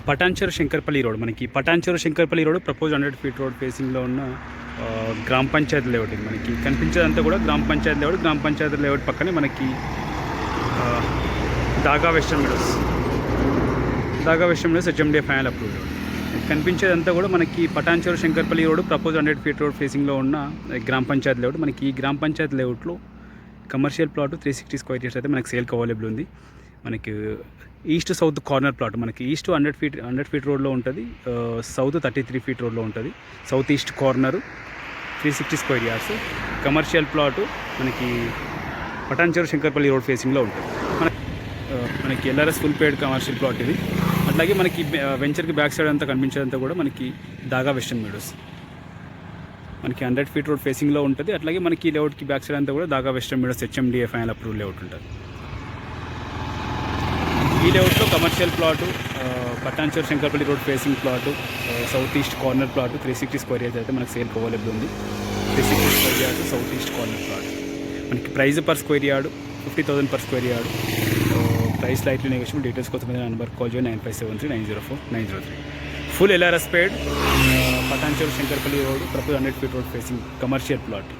Patancheru Shankarpally road, మనకి Patancheru Shankarpally road propose 100 feet road ఫేసింగ్లో ఉన్న గ్రామ పంచాయతీ లేఅవుట్. ఇది మనకి కనిపించేదంతా కూడా గ్రామ పంచాయతీ లేఅవుట్. గ్రామ పంచాయతీ లేఅవుట్ పక్కనే మనకి Daga western meadows HMDA final approved road. కనిపించేదంతా కూడా మనకి Patancheru Shankarpally road propose 100 feet road ఫేసింగ్లో ఉన్న గ్రామ పంచాయతీ లేఅవుట్. మనకి ఈ గ్రామ పంచాయతీ లేఅవుట్లో కమర్షియల్ ప్లాట్ 360 స్క్వేర్ యార్డ్స్ అయితే మనకి సేల్కి అవైలబుల్ ఉంది. మనకి ఈస్ట్ సౌత్ కార్నర్ ప్లాట్, మనకి ఈస్ట్ 100 ఫీట్ రోడ్లో ఉంటుంది, సౌత్ 33 ఫీట్ రోడ్లో ఉంటుంది. South east corner 360 square yards commercial plot మనకి పటాన్చెరు శంకర్పల్లి రోడ్ ఫేసింగ్లో ఉంటుంది. మనకి LRS full paid commercial plot ఇది. అట్లాగే మనకి వెంచర్కి బ్యాక్ సైడ్ అంతా కనిపించేదంతా కూడా మనకి దాగా వెస్టర్న్ మీడోస్ మనకి 100 ఫీట్ రోడ్ ఫేసింగ్లో ఉంటుంది. అట్లాగే మనకి లేఅవుట్కి బ్యాక్ సైడ్ అంతా కూడా Daga western meadows HMDA final approve layout ఉంటుంది. ఈ లేఅవుట్లో commercial plot, Patancheru Shankarpally road facing plot, south east corner plot 360 square yards అయితే మనకి సేల్కి అవైలబుల్ ఉంది. 360 square yards south east corner plot. మనకి price per square yard 50,000 per square yard. Price lightly negotiable. Details కోసం number call చేయండి 9573904903. Full LRS paid Patancheru Shankarpally road propose 100 feet road facing commercial plot.